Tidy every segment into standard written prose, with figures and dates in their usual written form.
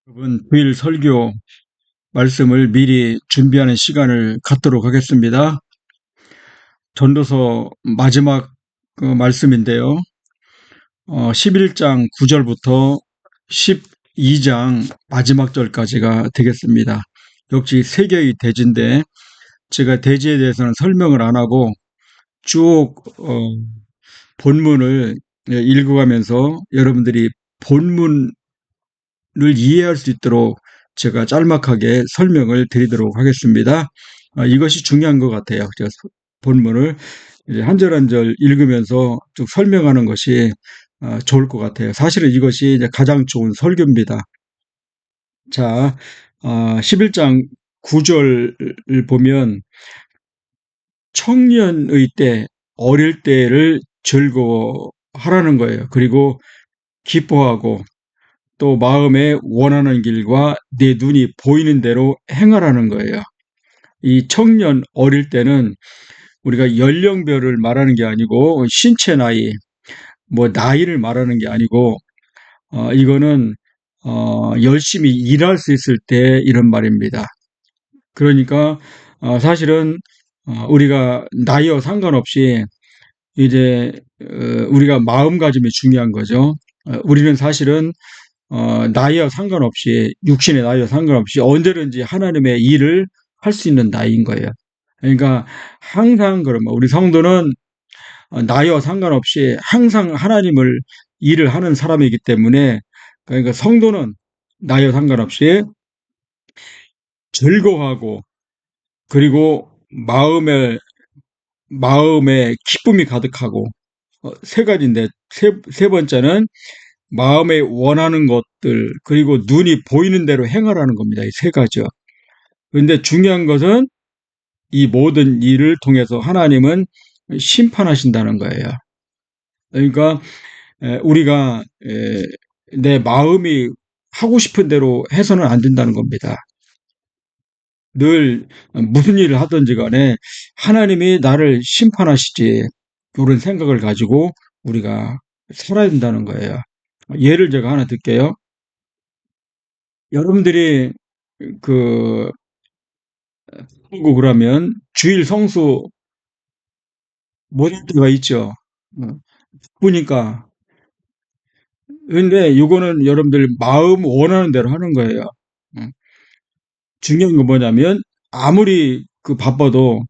이번 주일 설교 말씀을 미리 준비하는 시간을 갖도록 하겠습니다. 전도서 마지막 말씀인데요. 11장 9절부터 12장 마지막 절까지가 되겠습니다. 역시 세 개의 대지인데 제가 대지에 대해서는 설명을 안 하고 쭉 본문을 읽어가면서 여러분들이 본문을 이해할 수 있도록 제가 짤막하게 설명을 드리도록 하겠습니다. 이것이 중요한 것 같아요. 제가 본문을 이제 한 절 한 절 읽으면서 쭉 설명하는 것이 좋을 것 같아요. 사실은 이것이 이제 가장 좋은 설교입니다. 자, 11장 9절을 보면 청년의 때, 어릴 때를 즐거워하라는 거예요. 그리고 기뻐하고 또 마음에 원하는 길과 내 눈이 보이는 대로 행하라는 거예요. 이 청년 어릴 때는 우리가 연령별을 말하는 게 아니고 신체 나이, 뭐 나이를 말하는 게 아니고 이거는 열심히 일할 수 있을 때 이런 말입니다. 그러니까 사실은 우리가 나이와 상관없이 이제 우리가 마음가짐이 중요한 거죠. 우리는 사실은 나이와 상관없이 육신의 나이와 상관없이 언제든지 하나님의 일을 할 수 있는 나이인 거예요. 그러니까 항상 그러면 우리 성도는 나이와 상관없이 항상 하나님을 일을 하는 사람이기 때문에 그러니까 성도는 나이와 상관없이 즐거워하고 그리고 마음에 기쁨이 가득하고 세 가지인데 세 번째는 마음에 원하는 것들 그리고 눈이 보이는 대로 행하라는 겁니다. 이 세 가지요. 그런데 중요한 것은 이 모든 일을 통해서 하나님은 심판하신다는 거예요. 그러니까 우리가 내 마음이 하고 싶은 대로 해서는 안 된다는 겁니다. 늘 무슨 일을 하든지 간에 하나님이 나를 심판하시지 이런 생각을 가지고 우리가 살아야 된다는 거예요. 예를 제가 하나 들게요. 여러분들이 그 한국을 하면 주일 성수 못 할 때가 있죠. 바쁘니까. 근데 이거는 여러분들 마음 원하는 대로 하는 거예요. 음. 중요한 건 뭐냐면 아무리 바빠도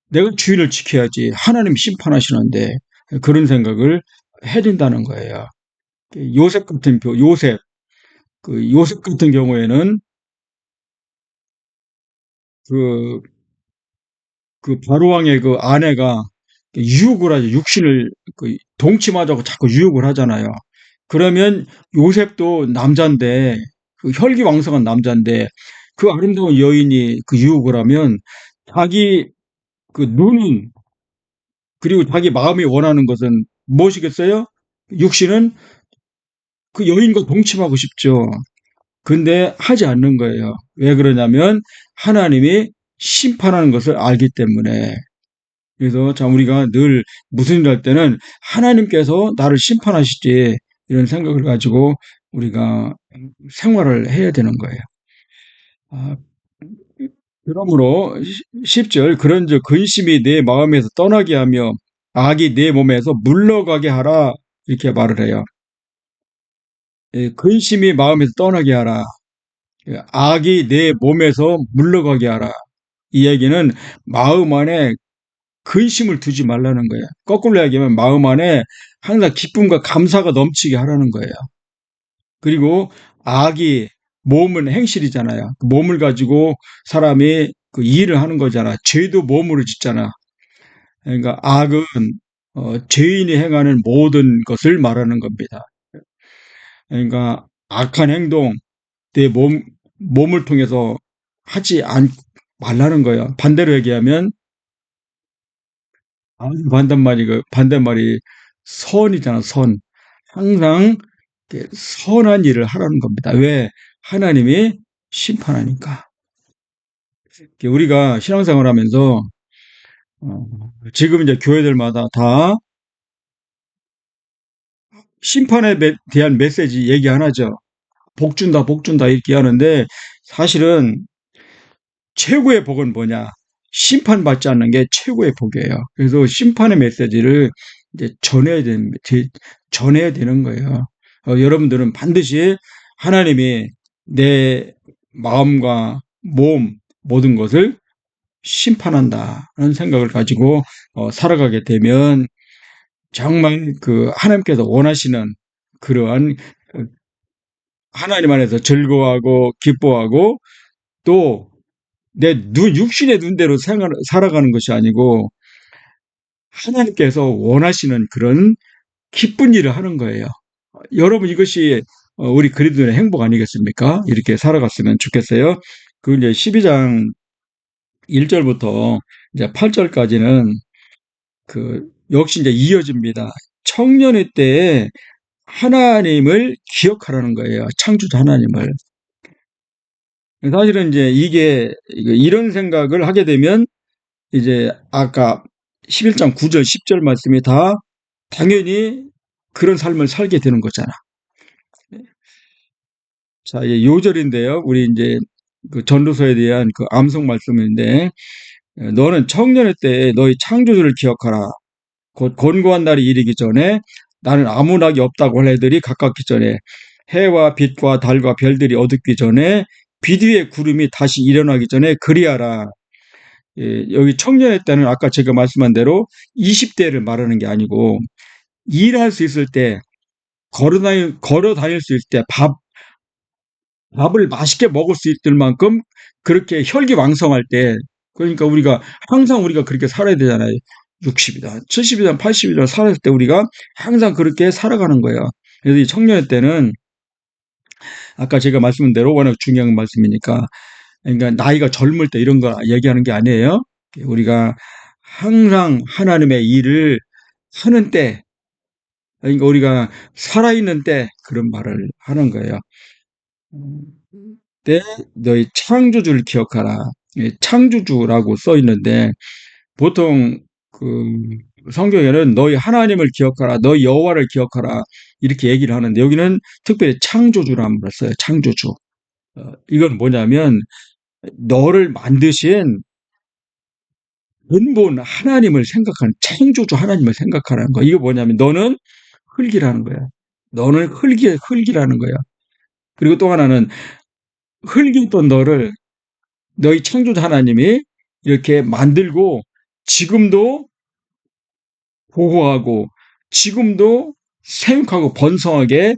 내가 주의를 지켜야지 하나님 심판하시는데 그런 생각을 해야 된다는 거예요. 요셉 같은 요셉 같은 경우에는 그, 그 바로왕의 그 아내가 유혹을 하죠. 육신을 동침하자고 자꾸 유혹을 하잖아요. 그러면 요셉도 남자인데 혈기왕성한 남자인데 그 아름다운 여인이 그 유혹을 하면 자기 눈은 그리고 자기 마음이 원하는 것은 무엇이겠어요? 육신은 그 여인과 동침하고 싶죠. 근데 하지 않는 거예요. 왜 그러냐면 하나님이 심판하는 것을 알기 때문에. 그래서 참 우리가 늘 무슨 일 할 때는 하나님께서 나를 심판하시지 이런 생각을 가지고 우리가 생활을 해야 되는 거예요. 아, 그러므로 10절 그런즉 근심이 내 마음에서 떠나게 하며 악이 내 몸에서 물러가게 하라 이렇게 말을 해요. 근심이 마음에서 떠나게 하라. 악이 내 몸에서 물러가게 하라. 이 얘기는 마음 안에 근심을 두지 말라는 거예요. 거꾸로 얘기하면 마음 안에 항상 기쁨과 감사가 넘치게 하라는 거예요. 그리고 악이 몸은 행실이잖아요. 몸을 가지고 사람이 일을 하는 거잖아. 죄도 몸으로 짓잖아. 그러니까 악은 죄인이 행하는 모든 것을 말하는 겁니다. 그러니까 악한 행동, 내 몸을 통해서 하지 말라는 거예요. 반대로 얘기하면 아주 반대말이 선이잖아, 선. 항상 선한 일을 하라는 겁니다. 왜? 하나님이 심판하니까. 우리가 신앙생활 하면서, 지금 이제 교회들마다 다 심판에 대한 메시지 얘기 안 하죠. 복 준다, 복 준다 이렇게 하는데 사실은 최고의 복은 뭐냐? 심판받지 않는 게 최고의 복이에요. 그래서 심판의 메시지를 이제 전해야 되는 거예요. 여러분들은 반드시 하나님이 내 마음과 몸 모든 것을 심판한다는 생각을 가지고 살아가게 되면 정말 그 하나님께서 원하시는 그러한 하나님 안에서 즐거워하고 기뻐하고 또 내 육신의 눈대로 살아가는 것이 아니고 하나님께서 원하시는 그런 기쁜 일을 하는 거예요. 여러분 이것이 우리 그리스도인의 행복 아니겠습니까? 이렇게 살아갔으면 좋겠어요. 그 이제 12장 1절부터 이제 8절까지는 그 역시 이제 이어집니다. 청년의 때에 하나님을 기억하라는 거예요. 창조자 하나님을. 사실은 이제 이런 생각을 하게 되면 이제 아까 11장 9절, 10절 말씀이 다 당연히 그런 삶을 살게 되는 거잖아. 자, 이제 요절인데요. 우리 이제 그 전도서에 대한 그 암송 말씀인데, 너는 청년의 때에 너희 창조주를 기억하라. 곧 곤고한 날이 이르기 전에 나는 아무 낙이 없다고 할 애들이 가깝기 전에 해와 빛과 달과 별들이 어둡기 전에 빛 위에 구름이 다시 일어나기 전에 그리하라. 예, 여기 청년의 때는 아까 제가 말씀한 대로 20대를 말하는 게 아니고 일할 수 있을 때 걸어 다닐 수 있을 때 밥을 맛있게 먹을 수 있을 만큼 그렇게 혈기왕성할 때 그러니까 우리가 그렇게 살아야 되잖아요. 60이다, 70이다, 80이다 살았을 때 우리가 항상 그렇게 살아가는 거예요. 그래서 이 청년의 때는 아까 제가 말씀한 대로 워낙 중요한 말씀이니까 그러니까 나이가 젊을 때 이런 거 얘기하는 게 아니에요. 우리가 항상 하나님의 일을 하는 때 그러니까 우리가 살아있는 때 그런 말을 하는 거예요. 때 너희 창조주를 기억하라. 창조주라고 써 있는데 보통 그 성경에는 너희 하나님을 기억하라, 너희 여호와를 기억하라 이렇게 얘기를 하는데 여기는 특별히 창조주라는 말을 써요. 창조주. 이건 뭐냐면 너를 만드신 근본 하나님을 생각하는 창조주 하나님을 생각하라는 거. 이게 뭐냐면 너는 흙이라는 거야. 너는 흙이라는 거야. 그리고 또 하나는 흙이었던 너를 너희 창조주 하나님이 이렇게 만들고 지금도 보호하고 지금도 생육하고 번성하게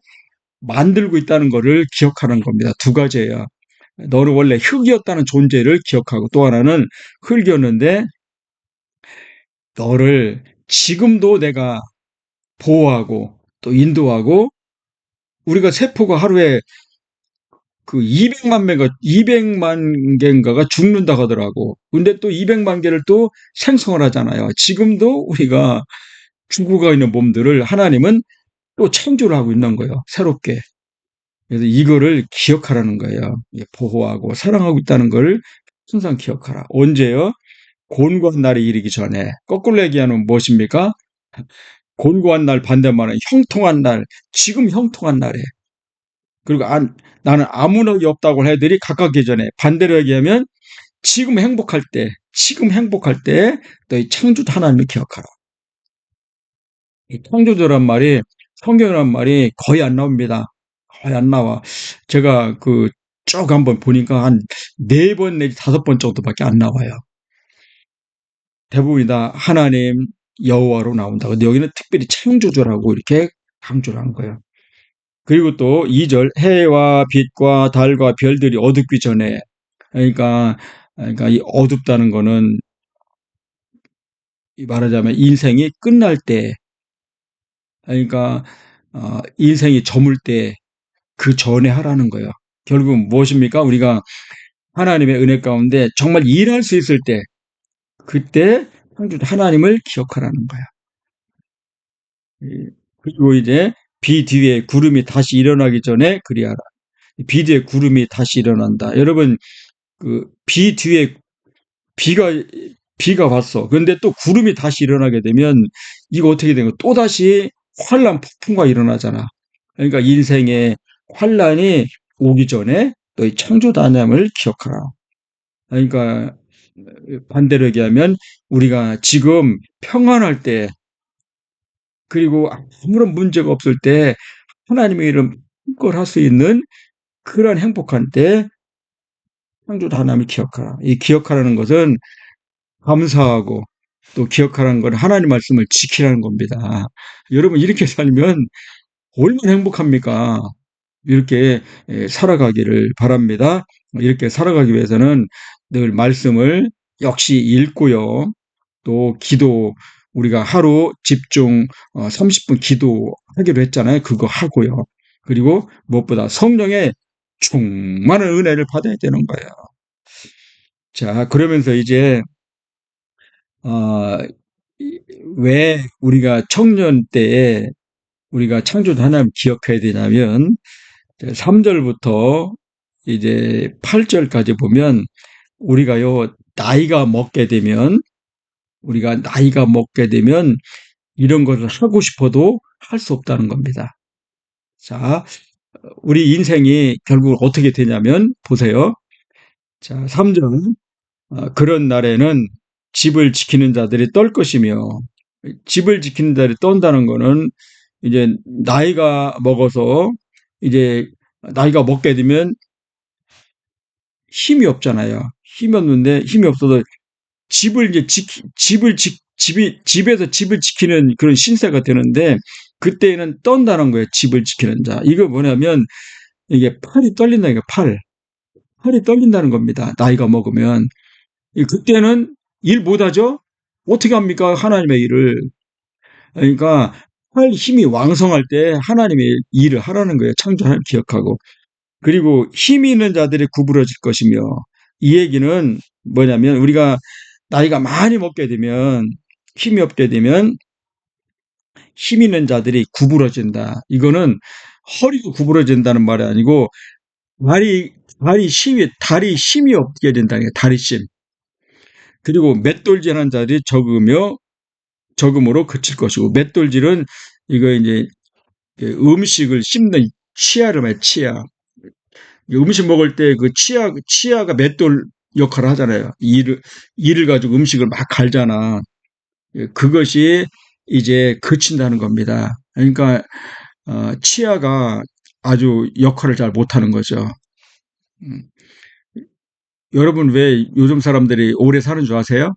만들고 있다는 것을 기억하는 겁니다. 두 가지예요. 너는 원래 흙이었다는 존재를 기억하고 또 하나는 흙이었는데 너를 지금도 내가 보호하고 또 인도하고 우리가 세포가 하루에 그 200만 개인가가 죽는다 하더라고. 근데 또 200만 개를 또 생성을 하잖아요. 지금도 우리가 죽어가 있는 몸들을 하나님은 또 창조를 하고 있는 거예요. 새롭게. 그래서 이거를 기억하라는 거예요. 보호하고 사랑하고 있다는 걸 항상 기억하라. 언제요? 곤고한 날이 이르기 전에. 거꾸로 얘기하면 무엇입니까? 곤고한 날 반대말은 형통한 날. 지금 형통한 날에. 그리고 나는 아무 력이 없다고 해들이 가깝기 전에. 반대로 얘기하면 지금 행복할 때 너희 창조주 하나님을 기억하라. 이 창조주란 말이 성경이란 말이 거의 안 나옵니다. 거의 안 나와. 제가 쭉 한번 보니까 한 4번 내지 5번 정도밖에 안 나와요. 대부분이 다 하나님 여호와로 나온다. 근데 여기는 특별히 창조주라고 이렇게 강조를 한 거예요. 그리고 또 2절 해와 빛과 달과 별들이 어둡기 전에 그러니까 이 어둡다는 거는 말하자면 인생이 끝날 때 그러니까 인생이 저물 때 그 전에 하라는 거예요. 결국 무엇입니까? 우리가 하나님의 은혜 가운데 정말 일할 수 있을 때 그때 하나님을 기억하라는 거야. 그리고 이제 비 뒤에 구름이 다시 일어나기 전에 그리하라. 비 뒤에 구름이 다시 일어난다. 여러분 비 뒤에 비가 왔어. 그런데 또 구름이 다시 일어나게 되면 이거 어떻게 되는 거야? 또 다시 환란 폭풍과 일어나잖아. 그러니까 인생의 환란이 오기 전에 너희 창조단념을 기억하라. 그러니까 반대로 얘기하면 우리가 지금 평안할 때 그리고 아무런 문제가 없을 때 하나님의 이름 힘껏 할 수 있는 그런 행복한 때 창조단념을 기억하라. 이 기억하라는 것은 감사하고 또 기억하라는 건 하나님 말씀을 지키라는 겁니다. 여러분 이렇게 살면 얼마나 행복합니까? 이렇게 살아가기를 바랍니다. 이렇게 살아가기 위해서는 늘 말씀을 역시 읽고요. 또 기도 우리가 하루 집중 30분 기도하기로 했잖아요. 그거 하고요. 그리고 무엇보다 성령의 충만한 은혜를 받아야 되는 거예요. 자, 그러면서 이제 어, 왜 우리가 청년 때에 우리가 창조주 하나님 기억해야 되냐면 3절부터 이제 8절까지 보면 우리가요 나이가 먹게 되면 이런 것을 하고 싶어도 할 수 없다는 겁니다. 자, 우리 인생이 결국 어떻게 되냐면 보세요. 자, 3절 그런 날에는 집을 지키는 자들이 떨 것이며 집을 지키는 자들이 떤다는 거는 이제 나이가 먹어서 이제 나이가 먹게 되면 힘이 없잖아요. 힘이 없는데 힘이 없어도 집을 이제 집에서 집을 지키는 그런 신세가 되는데 그때는 떤다는 거예요. 집을 지키는 자. 이거 뭐냐면 이게 팔이 떨린다는 게 팔이 떨린다는 겁니다. 나이가 먹으면. 그때는 일 못하죠? 어떻게 합니까? 하나님의 일을. 그러니까 할 힘이 왕성할 때 하나님의 일을 하라는 거예요. 창조를 기억하고. 그리고 힘이 있는 자들이 구부러질 것이며 이 얘기는 뭐냐면 우리가 나이가 많이 먹게 되면 힘이 없게 되면 힘 있는 자들이 구부러진다. 이거는 허리가 구부러진다는 말이 아니고 다리 힘이 없게 된다는 게 다리 힘. 그리고 맷돌질하는 자들이 적음으로 그칠 것이고 맷돌질은 이거 이제 음식을 씹는 치아를 말해 치아. 음식 먹을 때 그 치아가 맷돌 역할을 하잖아요. 이를 가지고 음식을 막 갈잖아. 그것이 이제 그친다는 겁니다. 그러니까 치아가 아주 역할을 잘 못하는 거죠. 음. 여러분 왜 요즘 사람들이 오래 사는 줄 아세요?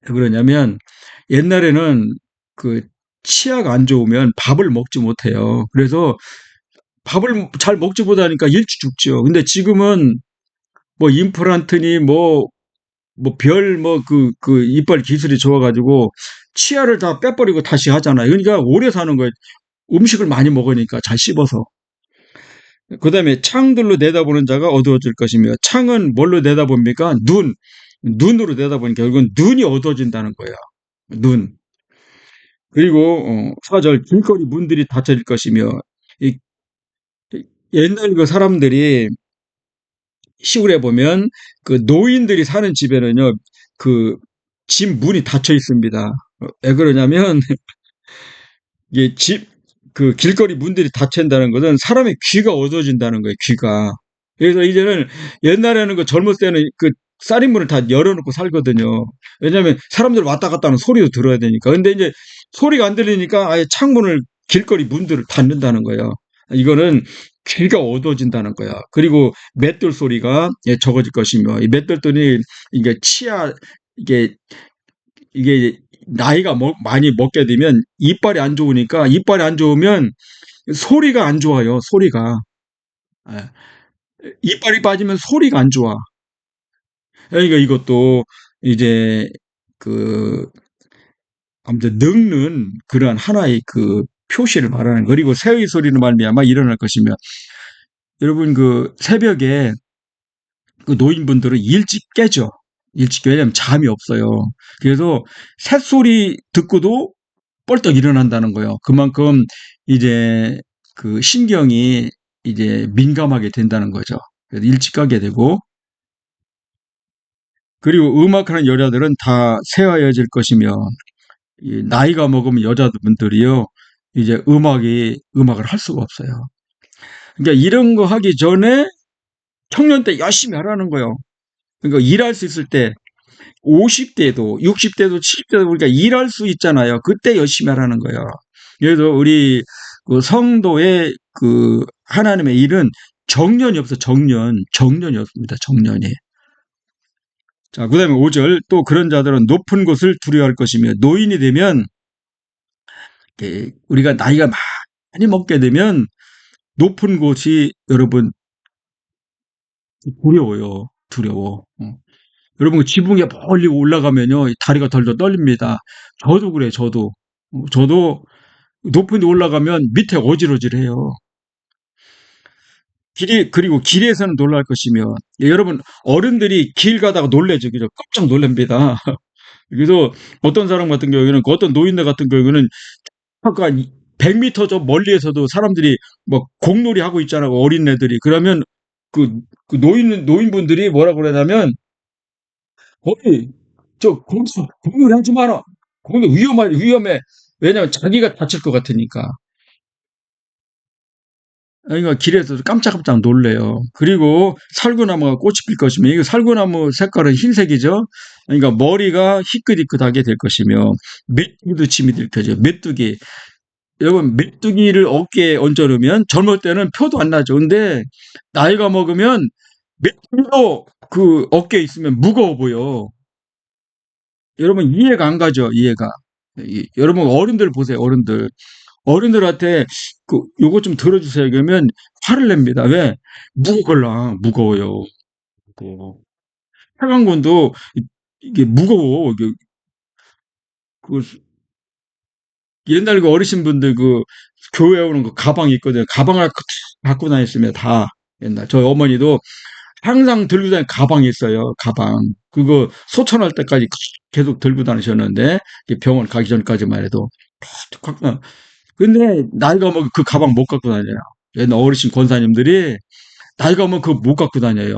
왜 그러냐면 옛날에는 그 치아가 안 좋으면 밥을 먹지 못해요. 그래서 밥을 잘 먹지 못하니까 일찍 죽죠. 근데 지금은 뭐 임플란트니 그 이빨 기술이 좋아가지고 치아를 다 빼버리고 다시 하잖아요. 그러니까 오래 사는 거예요. 음식을 많이 먹으니까 잘 씹어서. 그 다음에 창들로 내다보는 자가 어두워질 것이며 창은 뭘로 내다봅니까? 눈으로 내다보니까 결국은 눈이 어두워진다는 거예요. 눈. 그리고 4절 길거리 문들이 닫혀질 것이며 이, 옛날 그 사람들이 시골에 보면 그 노인들이 사는 집에는요 그 집 문이 닫혀 있습니다. 왜 그러냐면 이게 그 길거리 문들이 닫힌다는 것은 사람의 귀가 어두워진다는 거예요, 귀가. 그래서 이제는 옛날에는 그 젊을 때는 그 쌀인문을 다 열어놓고 살거든요. 왜냐하면 사람들 왔다 갔다 하는 소리도 들어야 되니까. 근데 이제 소리가 안 들리니까 아예 창문을, 길거리 문들을 닫는다는 거예요. 이거는 귀가 어두워진다는 거야. 그리고 맷돌 소리가 적어질 것이며, 이 맷돌 소리, 이게 이게 이게 나이가 많이 먹게 되면 이빨이 안 좋으니까 이빨이 안 좋으면 소리가 안 좋아요. 소리가. 예. 이빨이 빠지면 소리가 안 좋아. 그러니까 이것도 이제 그 아무튼 늙는 그러한 하나의 그 표시를 말하는 거. 그리고 새의 소리는 말미암아 일어날 것이며 여러분 그 새벽에 그 노인분들은 일찍 깨죠. 일찍 왜냐면 잠이 없어요. 그래서 새소리 듣고도 뻘떡 일어난다는 거예요. 그만큼 이제 그 신경이 이제 민감하게 된다는 거죠. 그래서 일찍 가게 되고 그리고 음악하는 여자들은 다 새하여질 것이며 나이가 먹으면 여자분들이요 이제 음악을 할 수가 없어요. 그러니까 이런 거 하기 전에 청년 때 열심히 하라는 거예요. 그러니까 일할 수 있을 때 50대도 60대도 70대도 우리가 일할 수 있잖아요. 그때 열심히 하라는 거예요. 그래서 우리 그 성도의 그 하나님의 일은 정년이 없어. 정년이 없습니다. 정년이. 자, 그다음에 5절 또 그런 자들은 높은 곳을 두려워할 것이며 노인이 되면 우리가 나이가 많이 먹게 되면 높은 곳이 여러분 두려워요. 두려워. 여러분 그 지붕에 멀리 올라가면요 다리가 덜덜 떨립니다. 저도 그래. 저도 높은 데 올라가면 밑에 어질어질해요. 그리고 길에서는 놀랄 것이며 여러분 어른들이 길 가다가 놀래죠. 그죠? 깜짝 놀랍니다. 그래서 어떤 사람 같은 경우에는 어떤 노인네 같은 경우에는 아까 100m 저 멀리에서도 사람들이 뭐 공놀이 하고 있잖아요. 어린애들이. 그러면 그 노인분들이 뭐라 그러냐면 거기 거기서 공놀이 하지 마라. 거기 위험해. 왜냐면 자기가 다칠 것 같으니까. 그러니까 길에서 깜짝깜짝 놀래요. 그리고 살구나무가 꽃이 필 것이며, 이거 살구나무 색깔은 흰색이죠. 그러니까 머리가 희끗희끗하게 될 것이며, 메뚜기도 침이 들켜져. 메뚜기. 여러분, 메뚜기를 어깨에 얹어놓으면 젊을 때는 표도 안 나죠. 근데 나이가 먹으면 메뚜기도 그 어깨에 있으면 무거워 보여. 여러분, 이해가 안 가죠, 이해가. 여러분, 어른들 보세요, 어른들. 어른들한테 요거 좀 들어주세요. 그러면 화를 냅니다. 왜? 무거울라. 무거워요. 무거워. 차관권도 이게 무거워. 그 옛날 그 어르신분들 교회 오는 그 가방이 있거든요. 가방을 갖고 다녔으면 다 옛날. 저희 어머니도 항상 들고 다니는 가방이 있어요. 가방. 그거 소천할 때까지 계속 들고 다니셨는데 병원 가기 전까지만 해도 근데 나이가 먹으면 그 가방 못 갖고 다녀요. 옛날 어르신 권사님들이 나이가 먹으면 그거 못 갖고 다녀요.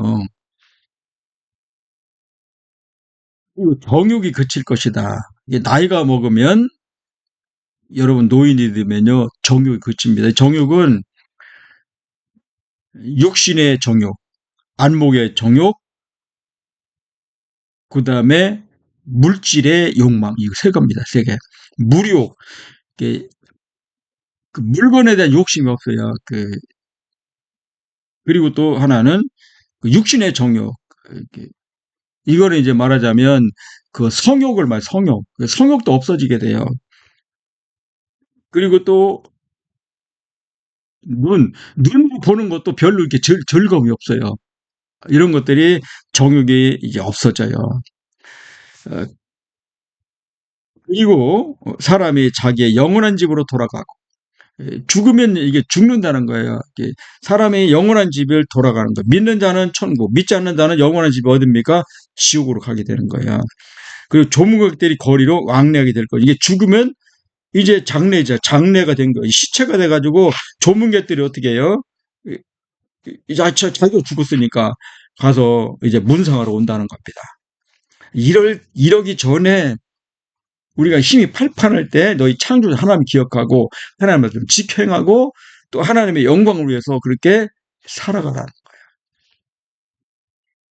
그리고 정욕이 그칠 것이다. 이게 나이가 먹으면 여러분 노인이 되면요 정욕이 그칩니다. 정욕은 육신의 정욕, 안목의 정욕, 그 다음에 물질의 욕망 이거 세 겁니다. 세 개. 물욕, 그 물건에 대한 욕심이 없어요. 그리고 또 하나는 그 육신의 정욕. 이거를 이제 말하자면 그 성욕을 성욕. 성욕도 없어지게 돼요. 그리고 또 눈 보는 것도 별로 이렇게 즐거움이 없어요. 이런 것들이 정욕이 이제 없어져요. 어, 그리고 사람이 자기의 영원한 집으로 돌아가고 죽으면 이게 죽는다는 거예요. 사람이 영원한 집을 돌아가는 거예요. 믿는 자는 천국, 믿지 않는 자는 영원한 집이 어딥니까? 지옥으로 가게 되는 거예요. 그리고 조문객들이 거리로 왕래하게 될 거예요. 이게 죽으면 이제 장례죠. 장례가 된 거예요. 시체가 돼가지고 조문객들이 어떻게 해요? 이제 자기가 죽었으니까 가서 이제 문상하러 온다는 겁니다. 이러기 전에 우리가 힘이 팔팔할 때 너희 창조주 하나님 기억하고 하나님을 좀 직행하고 또 하나님의 영광을 위해서 그렇게 살아가라.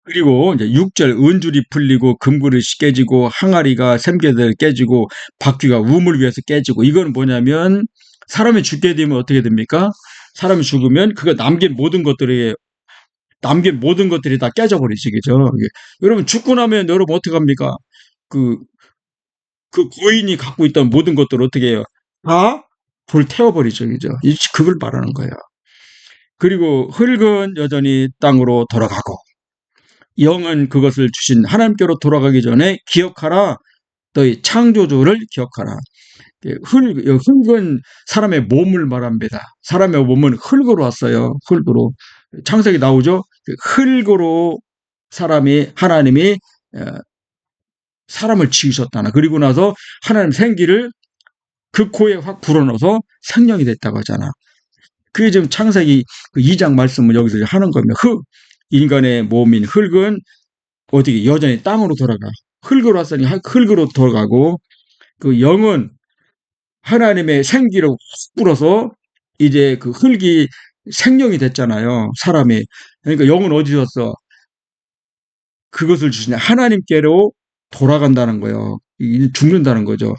그리고 이제 6절 은줄이 풀리고 금그릇이 깨지고 항아리가 샘게들 깨지고 바퀴가 우물 위에서 깨지고 이건 뭐냐면 사람이 죽게 되면 어떻게 됩니까? 사람이 죽으면 그가 남긴 모든 것들이 다 깨져버리지, 그죠? 여러분 죽고 나면 여러분 어떻게 합니까? 그, 그 고인이 갖고 있던 모든 것들을 어떻게 해요? 다 불태워버리죠, 그죠? 그걸 말하는 거예요. 그리고 흙은 여전히 땅으로 돌아가고 영은 그것을 주신 하나님께로 돌아가기 전에 기억하라. 너희 창조주를 기억하라. 흙은 사람의 몸을 말합니다. 사람의 몸은 흙으로 왔어요. 흙으로. 창세기 나오죠? 흙으로 하나님이 사람을 지으셨다나. 그리고 나서 하나님 생기를 그 코에 확 불어넣어서 생명이 됐다고 하잖아. 그게 지금 창세기 2장 말씀을 여기서 하는 겁니다. 인간의 몸인 흙은 어떻게 여전히 땅으로 돌아가. 흙으로 왔으니 흙으로 돌아가고 그 영은 하나님의 생기를 훅 불어서 이제 그 흙이 생명이 됐잖아요. 사람이. 그러니까 영은 어디서 어 그것을 주시냐. 하나님께로 돌아간다는 거예요. 죽는다는 거죠.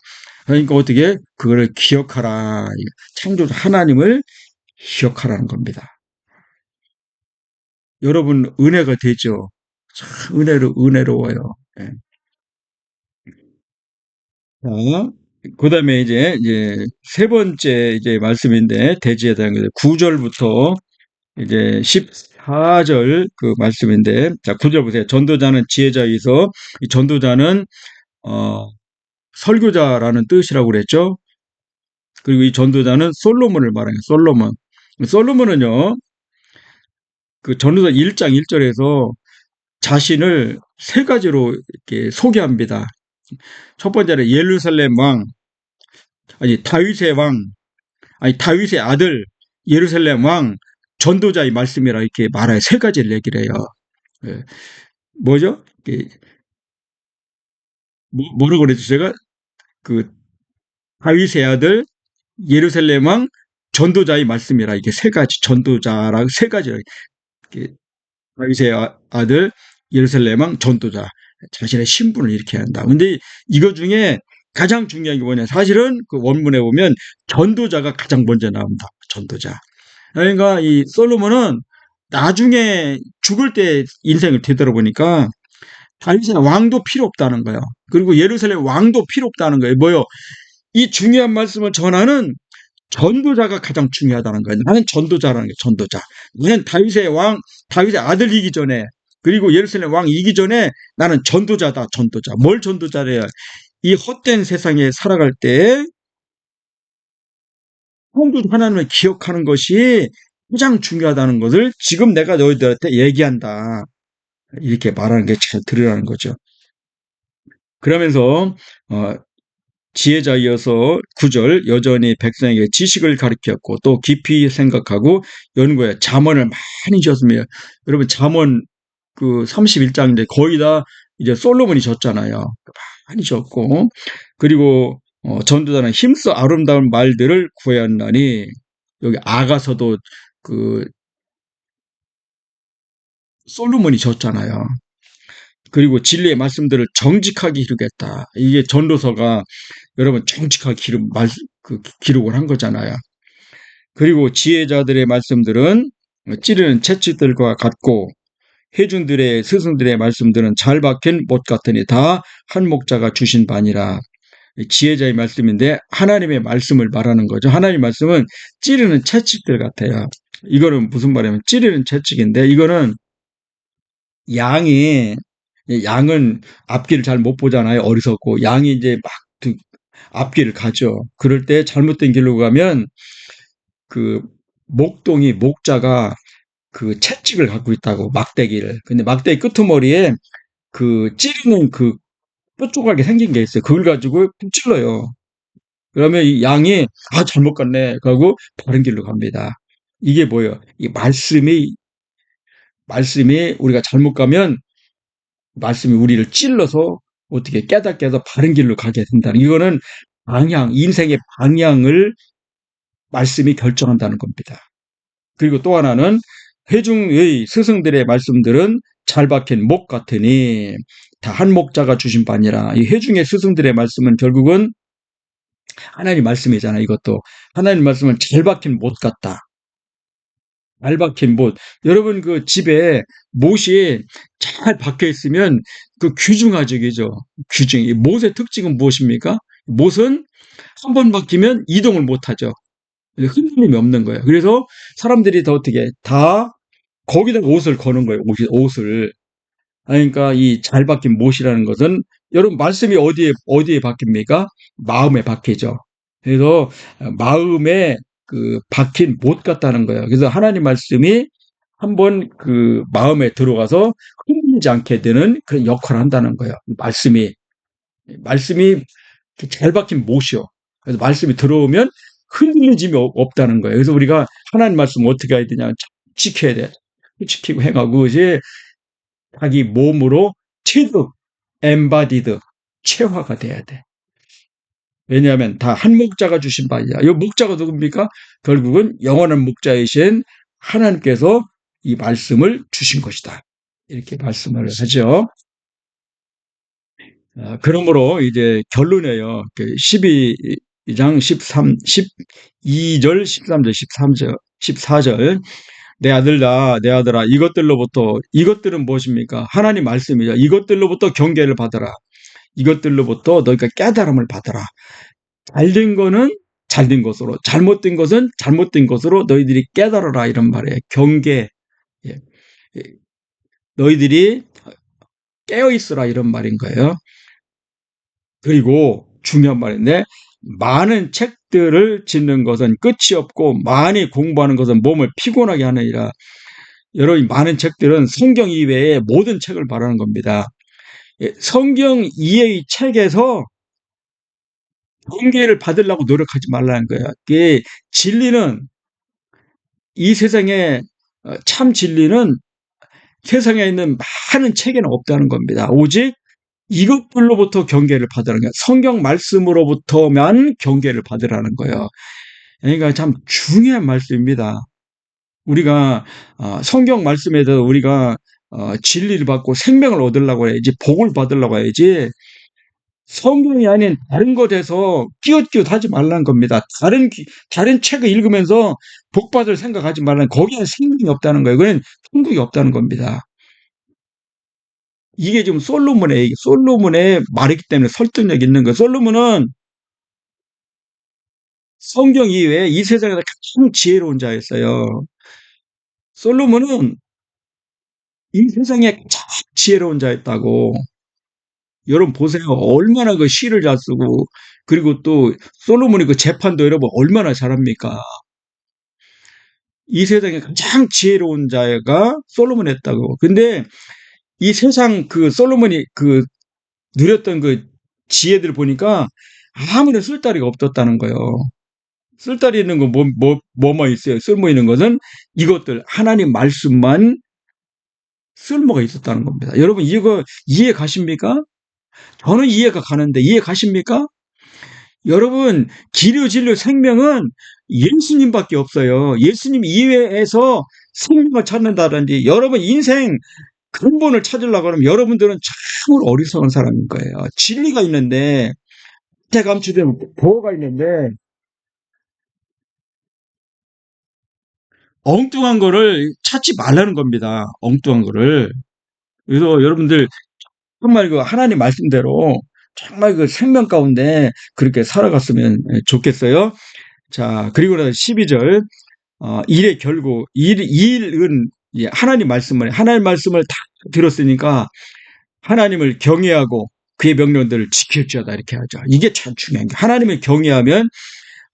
그러니까 어떻게 그거를 기억하라. 창조주 하나님을 기억하라는 겁니다. 여러분 은혜가 되죠. 참 은혜로워요. 예. 자, 그다음에 이제 세 번째 이제 말씀인데 대지에 대한 거죠. 9절부터 이제 14절 그 말씀인데 자, 9절 보세요. 전도자는 지혜자이서 이 전도자는 어 설교자라는 뜻이라고 그랬죠. 그리고 이 전도자는 솔로몬을 말해요. 솔로몬. 솔로몬은요. 그 전도서 1장 1절에서 자신을 세 가지로 이렇게 소개합니다. 첫 번째는 예루살렘 왕, 아니 다윗의 왕, 아니 다윗의 아들, 예루살렘 왕, 전도자의 말씀이라 이렇게 말해요. 세 가지를 얘기를 해요. 예. 뭐죠? 뭐라고 그랬죠? 제가 그 다윗의 아들, 예루살렘 왕, 전도자의 말씀이라 이게 세 가지 전도자라 세 가지라 이렇게 다윗의 아들, 예루살렘 왕, 전도자 자신의 신분을 이렇게 한다. 근데 이거 중에 가장 중요한 게 뭐냐? 사실은 그 원문에 보면 전도자가 가장 먼저 나옵니다. 전도자. 그러니까 이 솔로몬은 나중에 죽을 때 인생을 되돌아보니까 다윗의 왕도 필요 없다는 거예요. 그리고 예루살렘 왕도 필요 없다는 거예요. 뭐요? 이 중요한 말씀을 전하는 전도자가 가장 중요하다는 거예요. 나는 전도자라는 게 전도자. 나는 다윗의 왕, 다윗의 아들이기 전에 그리고 예루살렘 왕이기 전에 나는 전도자다. 전도자. 뭘 전도자래요? 이 헛된 세상에 살아갈 때 성도 하나님을 기억하는 것이 가장 중요하다는 것을 지금 내가 너희들한테 얘기한다. 이렇게 말하는 게 잘 들으라는 거죠. 그러면서 지혜자이어서 9절 여전히 백성에게 지식을 가르쳤고 또 깊이 생각하고 연구해 잠언을 많이 줬습니다. 여러분 잠언 그 31장인데 거의 다 이제 솔로몬이 줬잖아요. 많이 줬고 그리고 전도자는 힘써 아름다운 말들을 구하였나니 여기 아가서도 그 솔로몬이 줬잖아요. 그리고 진리의 말씀들을 정직하게 기록했다. 이게 전도서가 여러분 정직하게 기록을 한 거잖아요. 그리고 지혜자들의 말씀들은 찌르는 채찍들과 같고 회중들의 스승들의 말씀들은 잘 박힌 못 같으니 다 한 목자가 주신 바니라. 지혜자의 말씀인데 하나님의 말씀을 말하는 거죠. 하나님의 말씀은 찌르는 채찍들 같아요. 이거는 무슨 말이냐면 찌르는 채찍인데 이거는 양이 양은 앞길을 잘 못 보잖아요. 어리석고 양이 이제 막 앞길을 가죠. 그럴 때 잘못된 길로 가면 그 목자가 그 채찍을 갖고 있다고 막대기를. 근데 막대기 끄트머리에 그 찌르는 그 뾰족하게 생긴 게 있어요. 그걸 가지고 찔러요. 그러면 이 양이 잘못 갔네. 그러고 바른 길로 갑니다. 이게 뭐예요? 이 말씀이 우리가 잘못 가면 말씀이 우리를 찔러서 어떻게 깨닫게 해서 바른 길로 가게 된다는 이거는 인생의 방향을 말씀이 결정한다는 겁니다. 그리고 또 하나는 회중의 스승들의 말씀들은 잘 박힌 목 같으니 다 한 목자가 주신 바니라. 이 회중의 스승들의 말씀은 결국은 하나님 말씀이잖아요. 이것도 하나님 말씀은 잘 박힌 못 같다. 잘 박힌 못. 여러분 그 집에 못이 잘 박혀 있으면 그 귀중하죠. 귀중. 이 못의 특징은 무엇입니까? 못은 한 번 박히면 이동을 못 하죠. 흔들림이 없는 거예요. 그래서 사람들이 더 어떻게 다 거기다 옷을 거는 거예요. 옷을. 그러니까 이 잘 박힌 못이라는 것은 여러분 말씀이 어디에 박힙니까? 마음에 박히죠. 그래서 마음에 그 박힌 못 같다는 거예요. 그래서 하나님 말씀이 한번 그 마음에 들어가서 흔들리지 않게 되는 그런 역할을 한다는 거예요. 말씀이 잘 박힌 못이요. 그래서 말씀이 들어오면 흔들림이 없다는 거예요. 그래서 우리가 하나님 말씀 어떻게 해야 되냐? 지켜야 돼. 지키고 행하고 그것이 자기 몸으로 체득, 엠바디드, 체화가 돼야 돼. 왜냐하면 다 한 목자가 주신 바이야. 이 목자가 누굽니까? 결국은 영원한 목자이신 하나님께서 이 말씀을 주신 것이다. 이렇게 말씀을 하죠. 그러므로 이제 결론이에요. 12장 12절, 13절, 13절, 14절. 내 아들아, 내 아들아, 이것들은 무엇입니까? 하나님 말씀이죠. 이것들로부터 경계를 받아라. 이것들로부터 너희가 깨달음을 받아라. 잘된 거는 잘된 것으로, 잘못된 것은 잘못된 것으로 너희들이 깨달아라. 이런 말이에요. 경계. 예. 너희들이 깨어있으라. 이런 말인 거예요. 그리고 중요한 말인데, 많은 책들을 짓는 것은 끝이 없고 많이 공부하는 것은 몸을 피곤하게 하느니라. 여러분, 많은 책들은 성경 이외의 모든 책을 말하는 겁니다. 성경 이외의 책에서 경계를 받으려고 노력하지 말라는 거예요. 진리는 이 세상에 참 진리는 세상에 있는 많은 책에는 없다는 겁니다. 오직 이것들로부터 경계를 받으라는 거예요. 성경 말씀으로부터만 경계를 받으라는 거예요. 그러니까 참 중요한 말씀입니다. 우리가 성경 말씀에 대해서 우리가 진리를 받고 생명을 얻으려고 해야지, 복을 받으려고 해야지, 성경이 아닌 다른 것에서 끼웃끼웃 하지 말라는 겁니다. 다른 책을 읽으면서 복 받을 생각하지 말라는, 거기에 생명이 없다는 거예요. 그건 천국이 없다는 겁니다. 이게 지금 솔로몬의 말이기 때문에 설득력 있는 거예요. 솔로몬은 성경 이외에 이 세상에서 가장 지혜로운 자였어요. 솔로몬은 이 세상에 가장 지혜로운 자였다고. 여러분 보세요. 얼마나 그 시를 잘 쓰고, 그리고 또 솔로몬이 그 재판도 여러분 얼마나 잘합니까? 이 세상에 가장 지혜로운 자가 솔로몬이었다고. 근데 이 세상 그 솔로몬이 그 누렸던 그 지혜들을 보니까 아무런 쓸데리가 없었다는 거예요. 쓸데리 있는 거 뭐뭐 있어요? 쓸모 있는 것은 이것들 하나님 말씀만 쓸모가 있었다는 겁니다. 여러분 이거 이해 가십니까? 저는 이해가 가는데 이해 가십니까? 여러분 길이 진리 생명은 예수님밖에 없어요. 예수님 이외에서 생명을 찾는다든지, 여러분 인생 근본을 찾으려고 하면 여러분들은 참으로 어리석은 사람인 거예요. 진리가 있는데, 감추된 보호가 있는데 엉뚱한 거를 찾지 말라는 겁니다. 엉뚱한 거를. 그래서 여러분들 정말 그 하나님 말씀대로 정말 그 생명 가운데 그렇게 살아갔으면 좋겠어요. 자, 그리고 나서 12절, 일의 결국, 일은 하나님 말씀을 다 들었으니까 하나님을 경외하고 그의 명령들을 지킬지어다, 이렇게 하죠. 이게 참 중요한 게, 하나님을 경외하면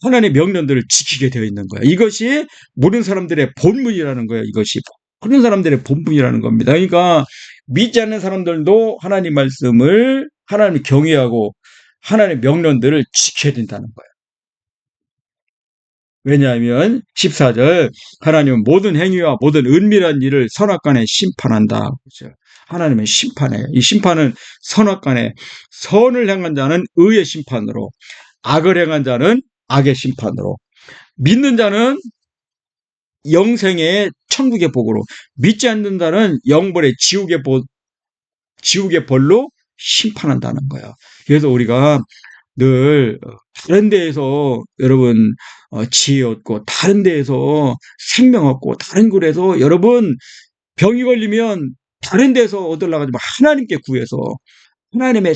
하나님의 명령들을 지키게 되어 있는 거예요. 이것이 모든 사람들의 본분이라는 거예요. 이것이 모든 사람들의 본분이라는 겁니다. 그러니까 믿지 않는 사람들도 하나님을 경외하고 하나님의 명령들을 지켜야 된다는 거예요. 왜냐하면 14절, 하나님은 모든 행위와 모든 은밀한 일을 선악간에 심판한다. 그렇죠? 하나님은 심판해요. 이 심판은 선악간에, 선을 행한 자는 의의 심판으로, 악을 행한 자는 악의 심판으로, 믿는 자는 영생의 천국의 복으로, 믿지 않는 자는 영벌의 지옥의 벌로 심판한다는 거예요. 그래서 우리가 늘 다른 데에서 여러분 지혜 얻고, 다른 데에서 생명 얻고, 다른 곳에서 여러분 병이 걸리면 다른 데서 얻으려고 하지 마. 하나님께 구해서 하나님의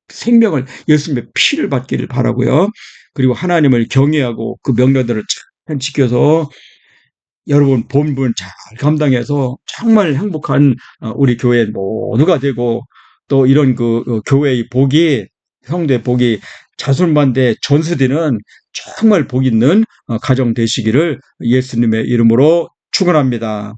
생명을, 예수님의 피를 받기를 바라고요. 그리고 하나님을 경외하고 그 명령들을 잘 지켜서 여러분 본분 잘 감당해서 정말 행복한 우리 교회 모두가 되고, 또 이런 그 교회의 복이, 성도의 복이 자손만대 전수되는 정말 복 있는 가정 되시기를 예수님의 이름으로 축원합니다.